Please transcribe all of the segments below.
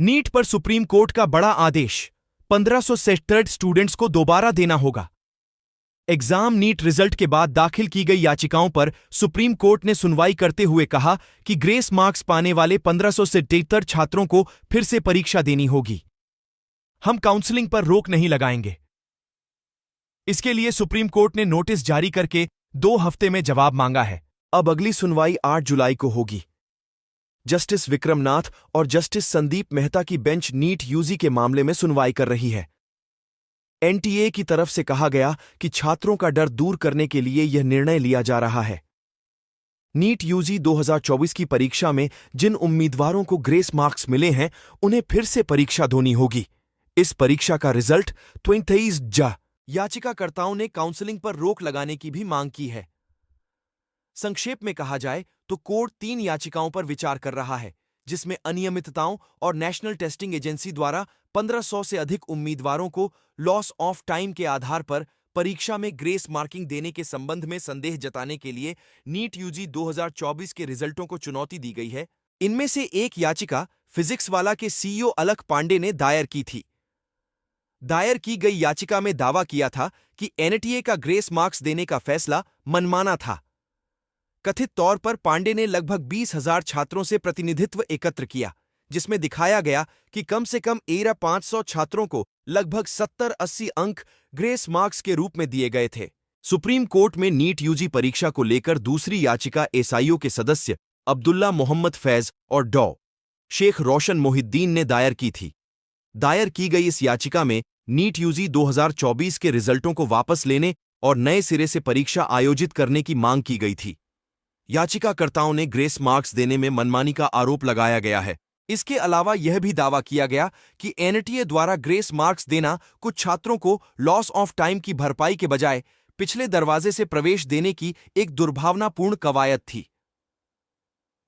NEET पर supreme court का बड़ा आदेश। 1500 सेट स्टूडेंट्स को दोबारा देना होगा। एग्जाम नीट रिजल्ट के बाद दाखिल की गई याचिकाओं पर सुप्रीम कोर्ट ने सुनवाई करते हुए कहा कि ग्रेस मार्क्स पाने वाले 1500 से छात्रों को फिर से परीक्षा देनी होगी। हम काउंसलिंग पर रोक नहीं लगाएंगे। इसके लिए सुप्रीम कोर्ट ने नोटिस जारी करके 2 हफ्ते में जवाब मांगा है। अब अगली सुनवाई 8 जुलाई को होगी। जस्टिस विक्रम नाथ और जस्टिस संदीप मेहता की बेंच नीट यूजी के मामले में सुनवाई कर रही है। एनटीए की तरफ से कहा गया कि छात्रों का डर दूर करने के लिए यह निर्णय लिया जा रहा है। नीट यूजी 2024 की परीक्षा में जिन उम्मीदवारों को ग्रेस मार्क्स मिले हैं, उन्हें फिर से परीक्षा देनी होगी। इस परीक्षा का रिजल्ट 23 याचिकाकर्ताओं ने काउंसलिंग पर रोक लगाने की भी मांग की है। संक्षेप में कहा जाए तो कोर्ट 3 याचिकाओं पर विचार कर रहा है, जिसमें अनियमितताओं और नेशनल टेस्टिंग एजेंसी द्वारा 1500 से अधिक उम्मीदवारों को लॉस ऑफ टाइम के आधार पर परीक्षा में ग्रेस मार्किंग देने के संबंध में संदेह जताने के लिए नीट यूजी 2024 के रिजल्टों को चुनौती दी गई है। इनमें से एक याचिका फिजिक्स वाला के सीईओ अलख पांडे ने दायर की थी। दायर की गई याचिका में दावा किया था कि एनटीए का ग्रेस मार्क्स देने का फैसला मनमाना था। कथित तौर पर पांडे ने लगभग 20,000 छात्रों से प्रतिनिधित्व एकत्र किया, जिसमें दिखाया गया कि कम से कम 500 छात्रों को लगभग 70-80 अंक ग्रेस मार्क्स के रूप में दिए गए थे। सुप्रीम कोर्ट में नीट यूजी परीक्षा को लेकर दूसरी याचिका एसआईओ के सदस्य अब्दुल्ला मोहम्मद फैज और डॉ. शेख रोशन मोहिद्दीन ने दायर की थी। दायर की गई इस याचिका में नीट यूजी 2024 के रिजल्टों को वापस लेने और नए सिरे से परीक्षा आयोजित करने की मांग की गई थी। याचिकाकर्ताओं ने ग्रेस मार्क्स देने में मनमानी का आरोप लगाया गया है। इसके अलावा यह भी दावा किया गया कि एनटीए द्वारा ग्रेस मार्क्स देना कुछ छात्रों को लॉस ऑफ टाइम की भरपाई के बजाय पिछले दरवाजे से प्रवेश देने की एक दुर्भावनापूर्ण कवायद थी।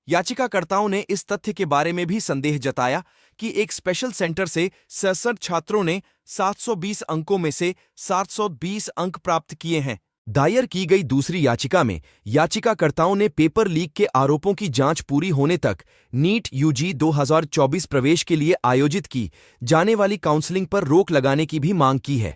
याचिकाकर्ताओं ने इस तथ्य के बारे में भी संदेह जताया कि एक स्पेशल सेंटर से 67 छात्रों ने 720 अंकों में से 720 अंक प्राप्त किए हैं। दायर की गई दूसरी याचिका में याचिकाकर्ताओं ने पेपर लीक के आरोपों की जांच पूरी होने तक नीट यूजी 2024 प्रवेश के लिए आयोजित की जाने वाली काउंसलिंग पर रोक लगाने की भी मांग की है।